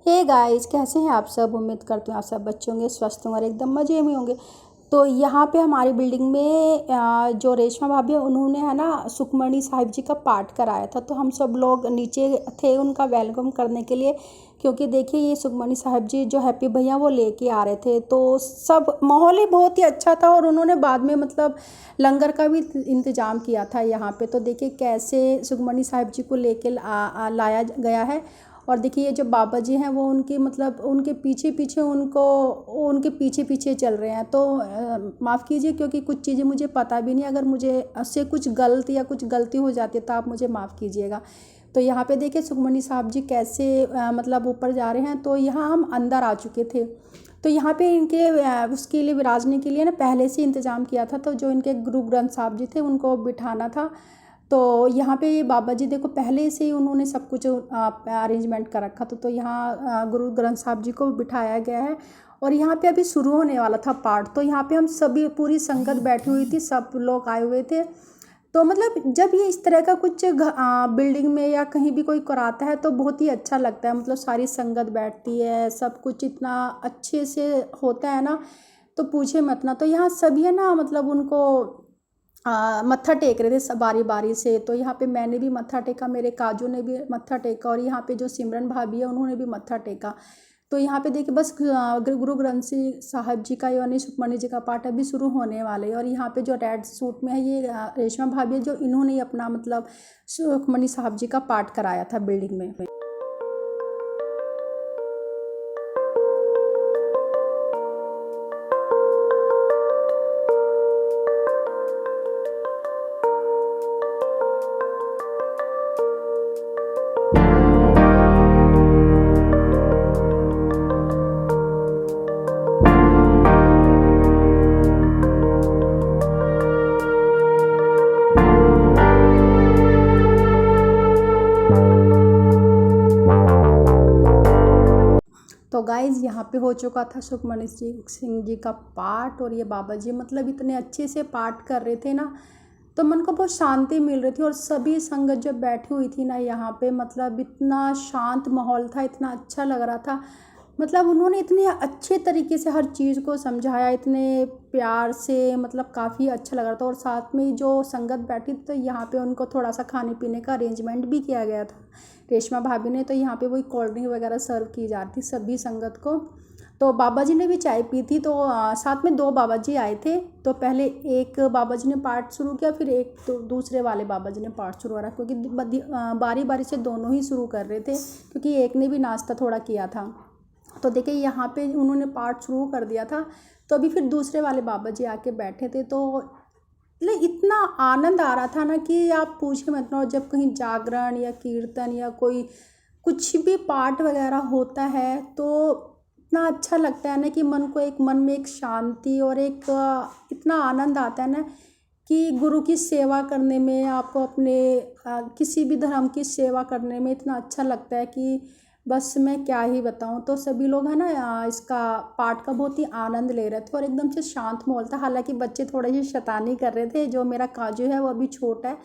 Hey guys, कैसे हैं आप सब। उम्मीद करती हूँ आप सब बच्चे होंगे, स्वस्थ होंगे और एकदम मज़े में होंगे। तो यहाँ पे हमारी बिल्डिंग में जो रेशमा भाभी है उन्होंने है ना सुखमणी साहिब जी का पाठ कराया था। तो हम सब लोग नीचे थे उनका वेलकम करने के लिए, क्योंकि देखिए ये सुखमणी साहिब जी जो हैप्पी भैया वो लेके आ रहे थे। तो सब माहौल ही बहुत ही अच्छा था और उन्होंने बाद में मतलब लंगर का भी इंतज़ाम किया था यहाँ पे। तो देखिए कैसे सुखमणी साहिब जी को लेके लाया गया है। और देखिए ये जो बाबा जी हैं वो उनके मतलब उनके पीछे पीछे उनके पीछे पीछे चल रहे हैं। तो माफ़ कीजिए क्योंकि कुछ चीज़ें मुझे पता भी नहीं, अगर मुझे उससे कुछ गलती हो जाती है तो आप मुझे माफ़ कीजिएगा। तो यहाँ पे देखिए सुखमणी साहब जी कैसे मतलब ऊपर जा रहे हैं। तो यहाँ हम अंदर आ चुके थे। तो यहाँ पे इनके उसके लिए विराजने के लिए ना पहले से इंतज़ाम किया था। तो जो इनके गुरु ग्रंथ साहब जी थे उनको बिठाना था। तो यहाँ पे ये बाबा जी देखो पहले से ही उन्होंने सब कुछ अरेंजमेंट कर रखा था। तो यहाँ गुरु ग्रंथ साहब जी को बिठाया गया है और यहाँ पे अभी शुरू होने वाला था पाठ। तो यहाँ पे हम सभी पूरी संगत बैठी हुई थी, सब लोग आए हुए थे। तो मतलब जब ये इस तरह का कुछ बिल्डिंग में या कहीं भी कोई कराता है तो बहुत ही अच्छा लगता है। मतलब सारी संगत बैठती है, सब कुछ इतना अच्छे से होता है ना, तो पूछे मत ना। तो यहाँ सभी है ना मतलब उनको मत्था टेक रहे थे सब बारी बारी से। तो यहाँ पे मैंने भी मत्था टेका, मेरे काजू ने भी मत्था टेका और यहाँ पे जो सिमरन भाभी है उन्होंने भी मत्था टेका। तो यहाँ पे देखिए बस गुरु ग्रंथ साहब जी का यानी सुखमणी जी का पाठ अभी शुरू होने वाले हैं। और यहाँ पे जो रेड सूट में है ये रेशमा भाभी है, जो इन्होंने ही अपना मतलब सुखमणी साहब जी का पाठ कराया था बिल्डिंग में। तो गाइज़ यहाँ पे हो चुका था सुखमणी सिंह जी का पाठ और ये बाबा जी मतलब इतने अच्छे से पाठ कर रहे थे ना, तो मन को बहुत शांति मिल रही थी। और सभी संगत जब बैठी हुई थी ना यहाँ पे मतलब इतना शांत माहौल था, इतना अच्छा लग रहा था। मतलब उन्होंने इतने अच्छे तरीके से हर चीज़ को समझाया, इतने प्यार से, मतलब काफ़ी अच्छा लग रहा था। और साथ में जो संगत बैठी तो यहाँ पे उनको थोड़ा सा खाने पीने का अरेंजमेंट भी किया गया था रेशमा भाभी ने। तो यहाँ पे वही कोल्ड ड्रिंक वगैरह सर्व की जाती सभी संगत को। तो बाबा जी ने भी चाय पी थी। तो साथ में दो बाबा जी आए थे। तो पहले एक बाबा जी ने पाठ शुरू किया, फिर एक तो दूसरे वाले बाबा जी ने पाठ शुरू करा, क्योंकि बारी बारी से दोनों ही शुरू कर रहे थे, क्योंकि एक ने भी नाश्ता थोड़ा किया था। तो देखिए यहाँ पे उन्होंने पाठ शुरू कर दिया था। तो अभी फिर दूसरे वाले बाबा जी आके बैठे थे। तो मतलब इतना आनंद आ रहा था ना कि आप पूछे मत ना। और जब कहीं जागरण या कीर्तन या कोई कुछ भी पाठ वगैरह होता है तो इतना अच्छा लगता है ना कि मन में एक शांति और एक इतना आनंद आता है ना कि गुरु की सेवा करने में, आपको अपने किसी भी धर्म की सेवा करने में इतना अच्छा लगता है कि बस मैं क्या ही बताऊं। तो सभी लोग है ना इसका पाठ का बहुत ही आनंद ले रहे थे और एकदम से शांत माहौल था। हालांकि बच्चे थोड़े से शैतानी कर रहे थे। जो मेरा काजू है वो अभी छोटा है,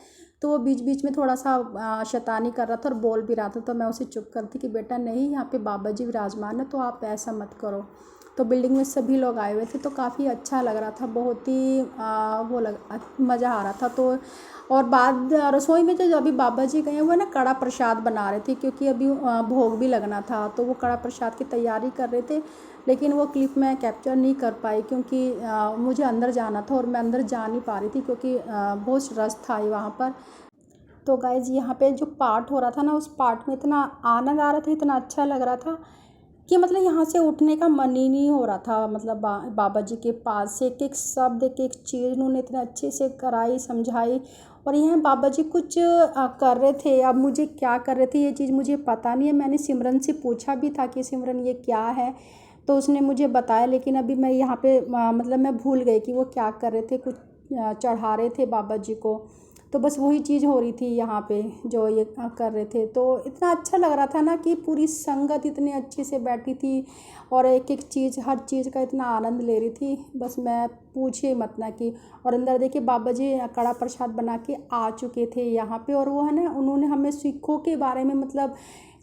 तो वो बीच बीच में थोड़ा सा शैतानी कर रहा था और बोल भी रहा था। तो मैं उसे चुप करती कि बेटा नहीं, यहाँ पे बाबा जी विराजमान है तो आप ऐसा मत करो। तो बिल्डिंग में सभी लोग आए हुए थे तो काफ़ी अच्छा लग रहा था, बहुत ही मज़ा आ रहा था। तो और बाद रसोई में जो अभी बाबा जी गए हुए ना कड़ा प्रसाद बना रहे थे, क्योंकि अभी भोग भी लगना था। तो वो कड़ा प्रसाद की तैयारी कर रहे थे, लेकिन वो क्लिप मैं कैप्चर नहीं कर पाई क्योंकि मुझे अंदर जाना था और मैं अंदर जा नहीं पा रही थी क्योंकि बहुत रश था वहाँ पर। तो गाइज यहाँ पे जो पाठ हो रहा था ना, उस पाठ में इतना आनंद आ रहा था, इतना अच्छा लग रहा था कि मतलब यहाँ से उठने का मन ही नहीं हो रहा था। मतलब बाबा जी के पास से एक एक शब्द, एक एक चीज़ उन्होंने इतने अच्छे से कराई, समझाई। और यहाँ बाबा जी कुछ कर रहे थे। अब मुझे क्या कर रहे थे ये चीज़ मुझे पता नहीं है। मैंने सिमरन से पूछा भी था कि सिमरन ये क्या है, तो उसने मुझे बताया। लेकिन अभी मैं यहाँ पे मतलब मैं भूल गई कि वो क्या कर रहे थे। कुछ चढ़ा रहे थे बाबा जी को। तो बस वही चीज़ हो रही थी यहाँ पे जो ये कर रहे थे। तो इतना अच्छा लग रहा था ना कि पूरी संगत इतने अच्छे से बैठी थी और एक एक चीज़, हर चीज़ का इतना आनंद ले रही थी, बस मैं पूछिए मत ना कि। और अंदर देखिए बाबा जी कड़ा प्रसाद बना के आ चुके थे यहाँ पे। और वो है ना उन्होंने हमें सिखों के बारे में मतलब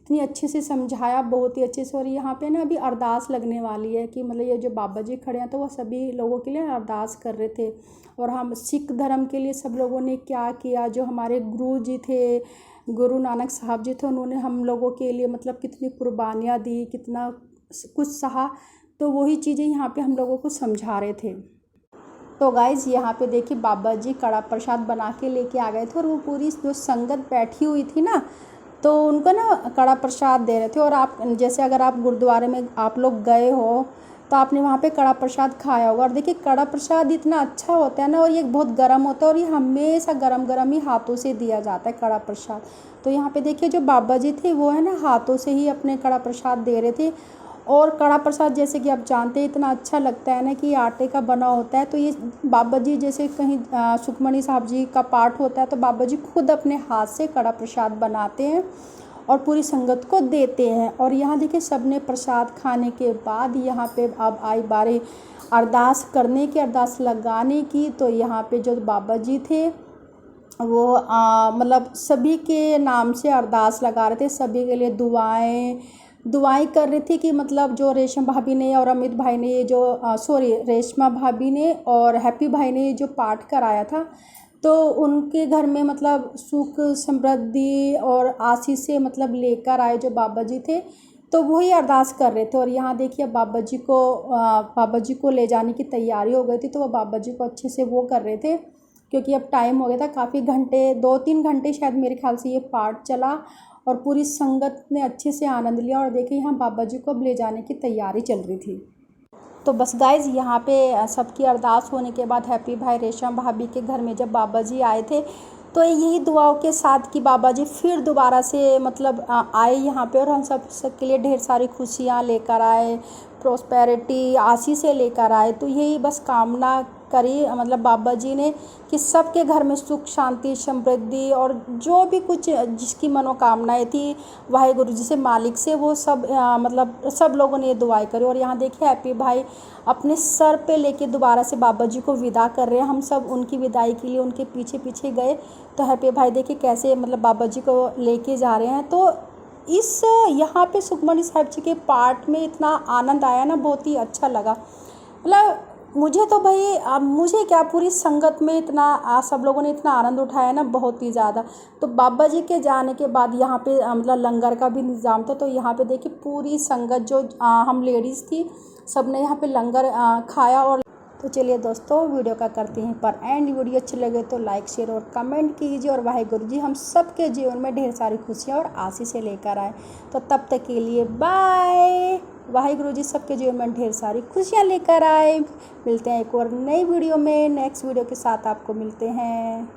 इतनी अच्छे से समझाया, बहुत ही अच्छे से। और यहाँ पे ना अभी अरदास लगने वाली है कि मतलब ये जो बाबा जी खड़े हैं तो वो सभी लोगों के लिए अरदास कर रहे थे। और हम सिख धर्म के लिए सब लोगों ने क्या किया, जो हमारे गुरु जी थे, गुरु नानक साहब जी थे, उन्होंने हम लोगों के लिए मतलब कितनी कुर्बानियाँ दी, कितना कुछ सहा। तो वही चीज़ें यहाँ पे हम लोगों को समझा रहे थे। तो गाइज़ यहाँ पे देखिए बाबा जी कड़ा प्रसाद बना के लेके आ गए थे, और वो पूरी जो संगत बैठी हुई थी ना, तो उनको ना कड़ा प्रसाद दे रहे थे। और आप जैसे अगर आप गुरुद्वारे में आप लोग गए हो तो आपने वहाँ पे कड़ा प्रसाद खाया होगा। और देखिए कड़ा प्रसाद इतना अच्छा होता है ना, और ये बहुत गर्म होता है, और ये हमेशा गरम गरम ही हाथों से दिया जाता है कड़ा प्रसाद। तो यहाँ पे देखिए जो बाबा जी थे वो है ना हाथों से ही अपने कड़ा प्रसाद दे रहे थे। और कड़ा प्रसाद जैसे कि आप जानते हैं इतना अच्छा लगता है ना कि आटे का बना होता है। तो ये बाबा जी जैसे कहीं सुखमनी साहब जी का पाठ होता है तो बाबा जी खुद अपने हाथ से कड़ा प्रसाद बनाते हैं और पूरी संगत को देते हैं। और यहाँ देखिए सबने प्रसाद खाने के बाद यहाँ पे अब आई बारी अरदास करने की, अरदास लगाने की। तो यहाँ पे जो बाबा जी थे वो मतलब सभी के नाम से अरदास लगा रहे थे, सभी के लिए दुआएं कर रही थी कि मतलब जो रेशम भाभी ने और अमित भाई ने ये जो रेशमा भाभी ने और हैप्पी भाई ने जो पाठ कराया था, तो उनके घर में मतलब सुख समृद्धि और आशीष से मतलब लेकर आए जो बाबा जी थे, तो वही अरदास कर रहे थे। और यहाँ देखिए बाबा जी को ले जाने की तैयारी हो गई थी, तो वो बाबा जी को अच्छे से वो कर रहे थे, क्योंकि अब टाइम हो गया था काफ़ी घंटे, 2-3 घंटे शायद मेरे ख्याल से ये पाठ चला। और पूरी संगत ने अच्छे से आनंद लिया। और देखिए यहाँ बाबा जी को अब ले जाने की तैयारी चल रही थी। तो बस गाइज यहाँ पे सबकी अरदास होने के बाद हैप्पी भाई रेशम भाभी के घर में जब बाबा जी आए थे, तो यही दुआओं के साथ कि बाबा जी फिर दोबारा से मतलब आए यहाँ पे, और हम सबके लिए ढेर सारी खुशियाँ लेकर आए, प्रोस्पेरिटी आशीषें लेकर आए। तो यही बस कामना करी मतलब बाबा जी ने कि सबके घर में सुख शांति समृद्धि और जो भी कुछ जिसकी मनोकामनाएं थी वाहेगुरु जी से मालिक से, वो सब मतलब सब लोगों ने ये दुआएं करी। और यहाँ देखिए हैप्पी भाई अपने सर पे लेके दोबारा से बाबा जी को विदा कर रहे हैं। हम सब उनकी विदाई के लिए उनके पीछे पीछे गए, तो हैप्पी भाई देखिए कैसे मतलब बाबा जी को लेके जा रहे हैं। तो इस यहाँ पे सुखमनी साहिब जी के पाठ में इतना आनंद आया ना, बहुत ही अच्छा लगा। मतलब मुझे तो भाई अब मुझे क्या पूरी संगत में इतना सब लोगों ने इतना आनंद उठाया ना, बहुत ही ज़्यादा। तो बाबा जी के जाने के बाद यहाँ पे मतलब लंगर का भी इंतज़ाम था। तो यहाँ पे देखिए पूरी संगत जो हम लेडीज़ थी सब ने यहाँ पे लंगर खाया। और तो चलिए दोस्तों वीडियो का करते हैं पर एंड। वीडियो अच्छी लगे तो लाइक शेयर और कमेंट कीजिए। और वाहेगुरु जी हम सब के जीवन में ढेर सारी खुशियाँ और आशीषें लेकर आए। तो तब तक के लिए बाय। वाहेगुरु जी सबके जीवन में ढेर सारी खुशियाँ लेकर आए। मिलते हैं एक और नई वीडियो में, नेक्स्ट वीडियो के साथ आपको मिलते हैं।